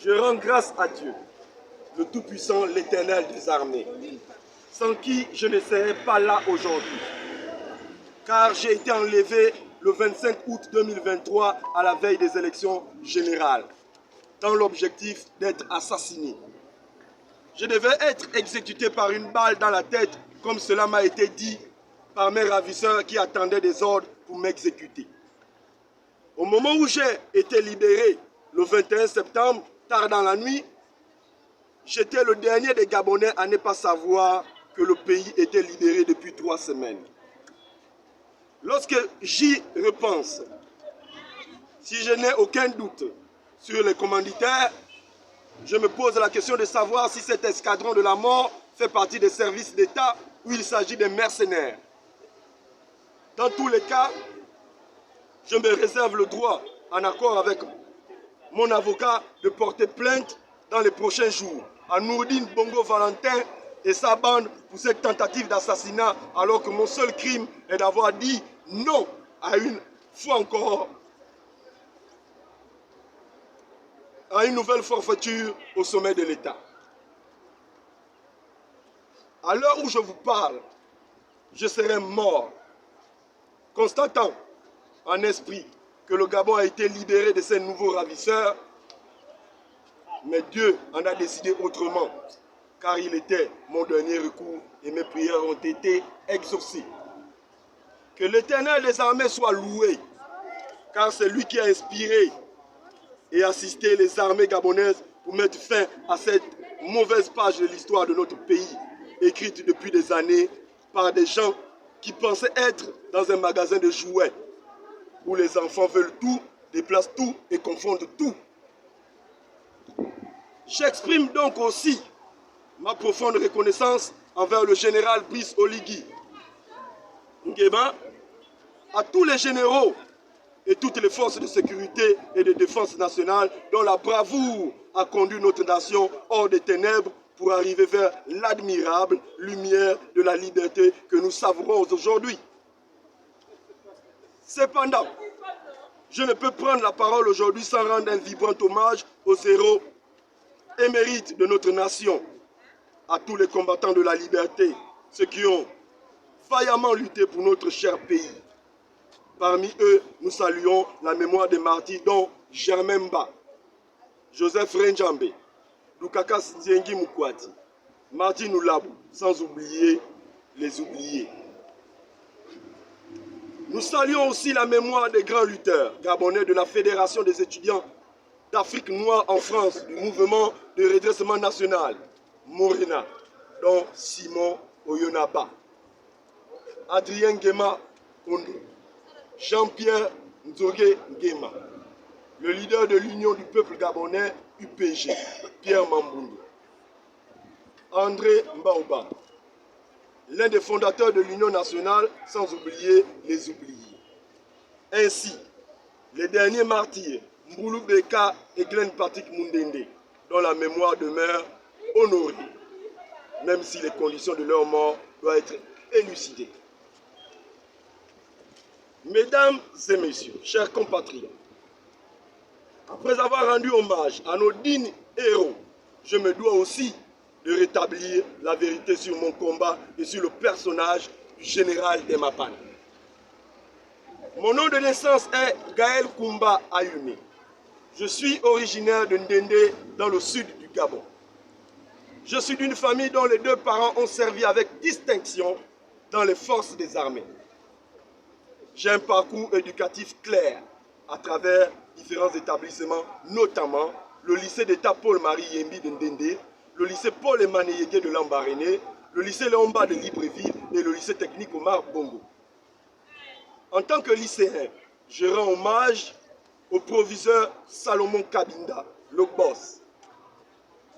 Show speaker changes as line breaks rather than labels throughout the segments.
Je rends grâce à Dieu, le Tout-Puissant, l'Éternel des armées, sans qui je ne serais pas là aujourd'hui. Car j'ai été enlevé le 25 août 2023 à la veille des élections générales, dans l'objectif d'être assassiné. Je devais être exécuté par une balle dans la tête, comme cela m'a été dit par mes ravisseurs qui attendaient des ordres pour m'exécuter. Au moment où j'ai été libéré, le 21 septembre, tard dans la nuit, j'étais le dernier des Gabonais à ne pas savoir que le pays était libéré depuis 3 semaines. Lorsque j'y repense, si je n'ai aucun doute sur les commanditaires, je me pose la question de savoir si cet escadron de la mort fait partie des services d'État ou il s'agit des mercenaires. Dans tous les cas, je me réserve le droit, en accord avec mon avocat, de porter plainte dans les prochains jours à Nourdine Bongo Valentin et sa bande pour cette tentative d'assassinat, alors que mon seul crime est d'avoir dit non à une fois encore à une nouvelle forfaiture au sommet de l'État. À l'heure où je vous parle, je serai mort, constatant en esprit que le Gabon a été libéré de ses nouveaux ravisseurs, mais Dieu en a décidé autrement, car il était mon dernier recours et mes prières ont été exaucées. Que l'Éternel des armées soit loué, car c'est lui qui a inspiré et assisté les armées gabonaises pour mettre fin à cette mauvaise page de l'histoire de notre pays, écrite depuis des années par des gens qui pensaient être dans un magasin de jouets, où les enfants veulent tout, déplacent tout et confondent tout. J'exprime donc aussi ma profonde reconnaissance envers le général Brice Oligui Nguema, à tous les généraux et toutes les forces de sécurité et de défense nationale dont la bravoure a conduit notre nation hors des ténèbres pour arriver vers l'admirable lumière de la liberté que nous savourons aujourd'hui. Cependant, je ne peux prendre la parole aujourd'hui sans rendre un vibrant hommage aux héros émérites de notre nation, à tous les combattants de la liberté, ceux qui ont vaillamment lutté pour notre cher pays. Parmi eux, nous saluons la mémoire des martyrs dont Germain Mba, Joseph Renjambe, Lukaka Nziengi Mukwati, Martin Oulabou, sans oublier les oubliés. Nous saluons aussi la mémoire des grands lutteurs gabonais de la Fédération des étudiants d'Afrique noire en France, du mouvement de redressement national, Morena, dont Simon Oyonaba, Adrien Nguema Kondo, Jean-Pierre Nzogé Nguema, le leader de l'Union du peuple gabonais, UPG, Pierre Mamboundou, André Mbaouba, l'un des fondateurs de l'Union nationale, sans oublier les oubliés. Ainsi, les derniers martyrs, Mboulou Beka et Glenn Patrick Mundende, dont la mémoire demeure honorée, même si les conditions de leur mort doivent être élucidées. Mesdames et messieurs, chers compatriotes, après avoir rendu hommage à nos dignes héros, je me dois aussi de rétablir la vérité sur mon combat et sur le personnage du général Demapan. Mon nom de naissance est Gaël Koumba Ayouné. Je suis originaire de Ndende, dans le sud du Gabon. Je suis d'une famille dont les 2 parents ont servi avec distinction dans les forces des armées. J'ai un parcours éducatif clair à travers différents établissements, notamment le lycée d'État Paul-Marie Yembi de Ndende, le lycée Paul-Emmanuel Yégué de Lambaréné, le lycée Léomba de Libreville et le lycée technique Omar Bongo. En tant que lycéen, je rends hommage au proviseur Salomon Kabinda, le boss,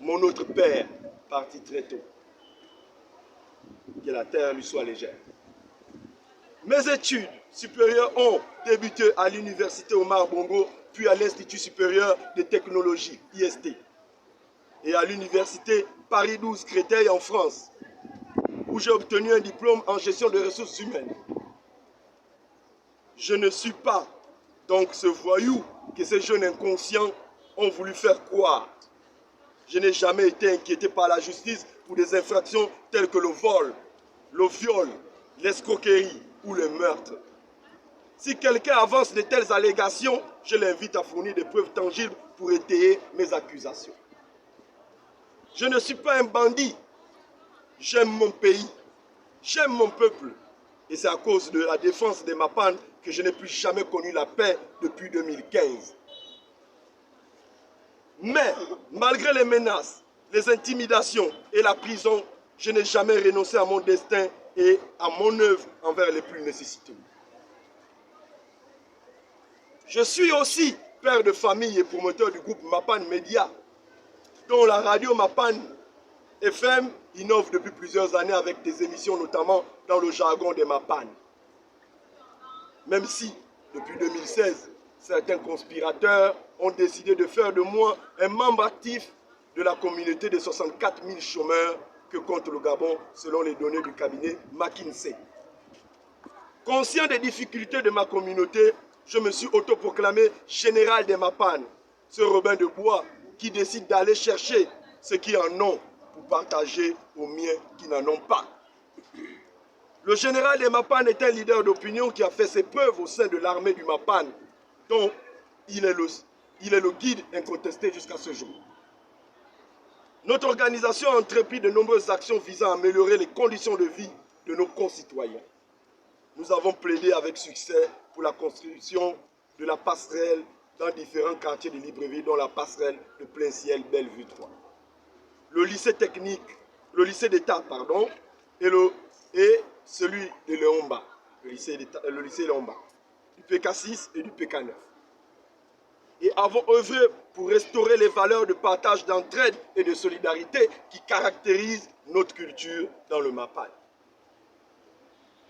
mon autre père, parti très tôt. Que la terre lui soit légère. Mes études supérieures ont débuté à l'université Omar Bongo, puis à l'Institut supérieur de technologie, IST, et à l'université Paris 12 Créteil en France, où j'ai obtenu un diplôme en gestion des ressources humaines. Je ne suis pas donc ce voyou que ces jeunes inconscients ont voulu faire croire. je n'ai jamais été inquiété par la justice pour des infractions telles que le vol, le viol, l'escroquerie ou le meurtre. Si quelqu'un avance de telles allégations, je l'invite à fournir des preuves tangibles pour étayer mes accusations. Je ne suis pas un bandit. J'aime mon pays. J'aime mon peuple. Et c'est à cause de la défense de Mapane que je n'ai plus jamais connu la paix depuis 2015. Mais, malgré les menaces, les intimidations et la prison, je n'ai jamais renoncé à mon destin et à mon œuvre envers les plus nécessiteux. Je suis aussi père de famille et promoteur du groupe Mapane Média, dont la radio Mapane FM innove depuis plusieurs années avec des émissions notamment dans le jargon des Mapane. Même si, depuis 2016, certains conspirateurs ont décidé de faire de moi un membre actif de la communauté de 64 000 chômeurs que compte le Gabon selon les données du cabinet McKinsey. Conscient des difficultés de ma communauté, je me suis autoproclamé général des Mapane, ce Robin de Bois qui décide d'aller chercher ceux qui en ont pour partager aux miens qui n'en ont pas. Le général des Mapane est un leader d'opinion qui a fait ses preuves au sein de l'armée du Mapane, dont il est le guide incontesté jusqu'à ce jour. Notre organisation a entrepris de nombreuses actions visant à améliorer les conditions de vie de nos concitoyens. Nous avons plaidé avec succès pour la construction de la passerelle dans différents quartiers de Libreville, dont la passerelle de Plein Ciel Bellevue 3. Le lycée technique, le lycée d'État, pardon, et celui de Léomba, le lycée Léomba, du PK6 et du PK9. Et avons œuvré pour restaurer les valeurs de partage, d'entraide et de solidarité qui caractérisent notre culture dans le Mapane.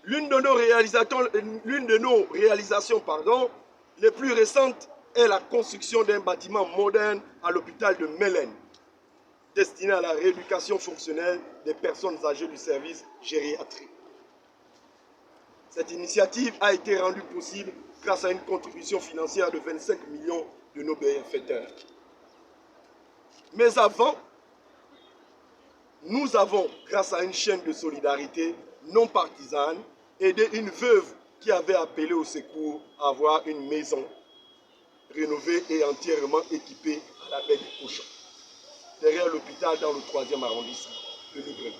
L'une de nos réalisations, les plus récentes est la construction d'un bâtiment moderne à l'hôpital de Mélène, destiné à la rééducation fonctionnelle des personnes âgées du service gériatrie. Cette initiative a été rendue possible grâce à une contribution financière de 25 millions de nos bienfaiteurs. Mais avant, nous avons, grâce à une chaîne de solidarité non partisane, aidé une veuve qui avait appelé au secours à avoir une maison rénovée et entièrement équipée à la baie du Cochon, derrière l'hôpital dans le 3e arrondissement de Libreville.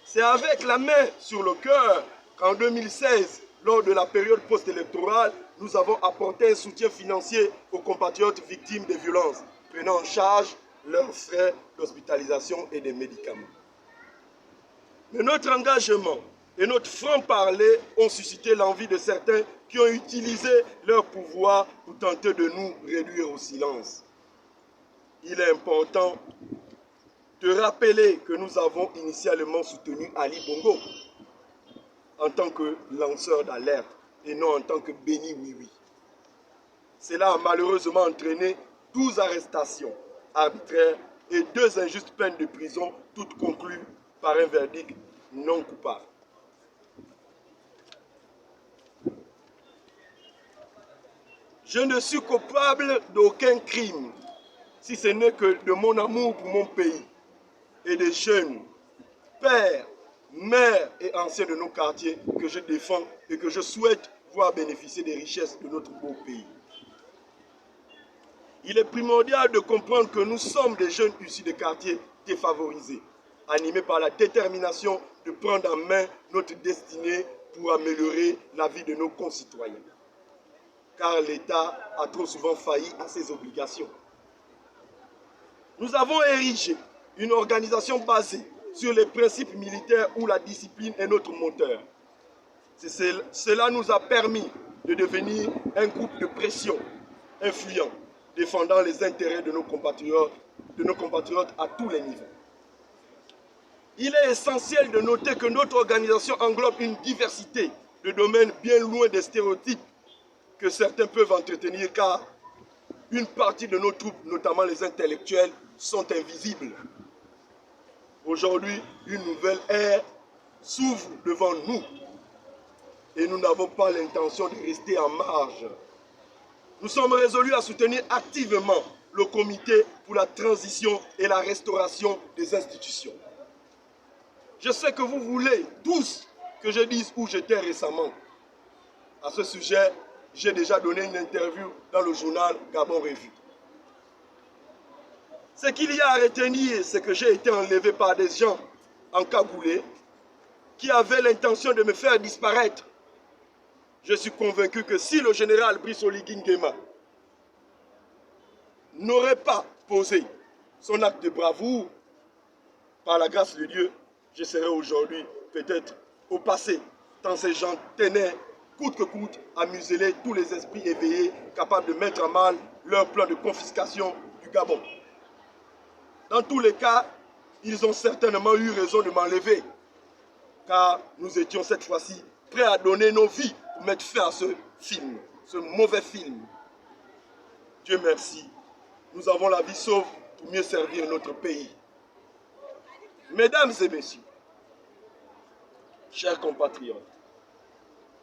C'est avec la main sur le cœur qu'en 2016, lors de la période post-électorale, nous avons apporté un soutien financier aux compatriotes victimes des violences, prenant en charge leurs frais d'hospitalisation et des médicaments. Mais notre engagement et notre franc-parler ont suscité l'envie de certains qui ont utilisé leur pouvoir pour tenter de nous réduire au silence. Il est important de rappeler que nous avons initialement soutenu Ali Bongo en tant que lanceur d'alerte et non en tant que béni oui-oui. Cela a malheureusement entraîné 12 arrestations arbitraires et 2 injustes peines de prison, toutes conclues par un verdict non coupable. Je ne suis coupable d'aucun crime, si ce n'est que de mon amour pour mon pays et des jeunes, pères, mères et anciens de nos quartiers que je défends et que je souhaite voir bénéficier des richesses de notre beau pays. Il est primordial de comprendre que nous sommes des jeunes issus des quartiers défavorisés, animés par la détermination de prendre en main notre destinée pour améliorer la vie de nos concitoyens. Car l'État a trop souvent failli à ses obligations. Nous avons érigé une organisation basée sur les principes militaires où la discipline est notre moteur. Cela nous a permis de devenir un groupe de pression influent, défendant les intérêts de nos compatriotes à tous les niveaux. Il est essentiel de noter que notre organisation englobe une diversité de domaines bien loin des stéréotypes que certains peuvent entretenir, car une partie de nos troupes, notamment les intellectuels, sont invisibles. Aujourd'hui, une nouvelle ère s'ouvre devant nous et nous n'avons pas l'intention de rester en marge. Nous sommes résolus à soutenir activement le comité pour la transition et la restauration des institutions. Je sais que vous voulez tous que je dise où j'étais récemment. À ce sujet, j'ai déjà donné une interview dans le journal Gabon Revue. Ce qu'il y a à retenir, c'est que j'ai été enlevé par des gens encagoulés qui avaient l'intention de me faire disparaître. Je suis convaincu que si le général Brice Oligui Nguema n'aurait pas posé son acte de bravoure, par la grâce de Dieu, je serais aujourd'hui peut-être au passé, tant ces gens tenaient coûte que coûte à museler tous les esprits éveillés capables de mettre en mal leur plan de confiscation du Gabon. Dans tous les cas, ils ont certainement eu raison de m'enlever, car nous étions cette fois-ci prêts à donner nos vies pour mettre fin à ce film, ce mauvais film. Dieu merci, nous avons la vie sauve pour mieux servir notre pays. Mesdames et messieurs, chers compatriotes,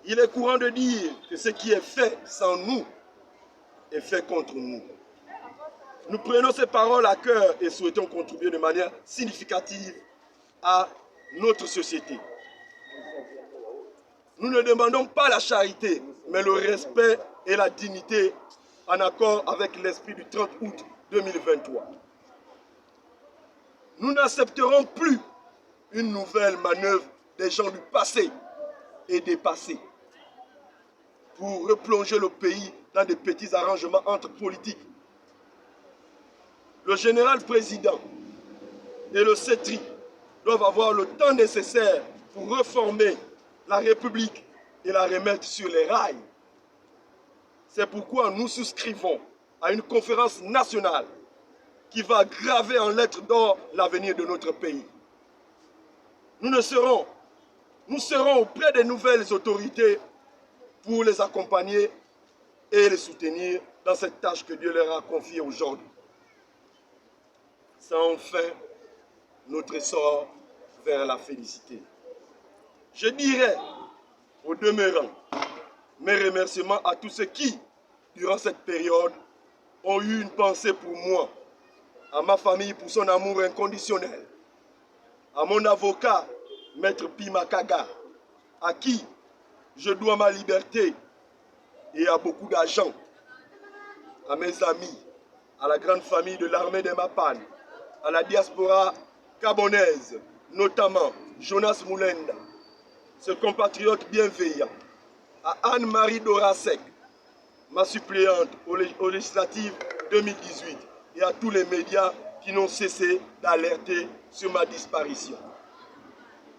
il est courant de dire que ce qui est fait sans nous est fait contre nous. Nous prenons ces paroles à cœur et souhaitons contribuer de manière significative à notre société. Nous ne demandons pas la charité, mais le respect et la dignité en accord avec l'esprit du 30 août 2023. Nous n'accepterons plus une nouvelle manœuvre des gens du passé et dépassés pour replonger le pays dans des petits arrangements entre politiques. Le général président et le CETRI doivent avoir le temps nécessaire pour reformer la République et la remettre sur les rails. C'est pourquoi nous souscrivons à une conférence nationale qui va graver en lettres d'or l'avenir de notre pays. Nous serons auprès des nouvelles autorités pour les accompagner et les soutenir dans cette tâche que Dieu leur a confiée aujourd'hui. C'est enfin notre essor vers la félicité. Je dirais, au demeurant, mes remerciements à tous ceux qui, durant cette période, ont eu une pensée pour moi, à ma famille pour son amour inconditionnel, à mon avocat, Maître Pima Kaga, à qui je dois ma liberté, et à beaucoup d'agents, à mes amis, à la grande famille de l'armée des Mapan, à la diaspora gabonaise, notamment Jonas Moulenda, ce compatriote bienveillant, à Anne-Marie Dorasek, ma suppléante aux législatives 2018, et à tous les médias qui n'ont cessé d'alerter sur ma disparition.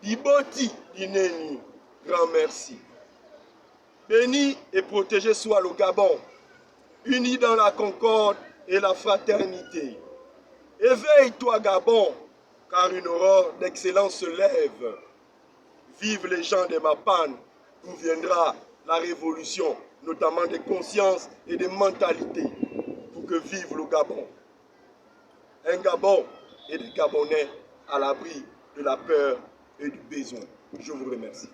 Diboti Dineni, grand merci. Béni et protégé soit le Gabon, uni dans la concorde et la fraternité. Éveille-toi Gabon, car une aurore d'excellence se lève. Vive les gens de Mapan, d'où viendra la révolution, notamment des consciences et des mentalités, pour que vive le Gabon. Un Gabon et des Gabonais à l'abri de la peur et du besoin. Je vous remercie.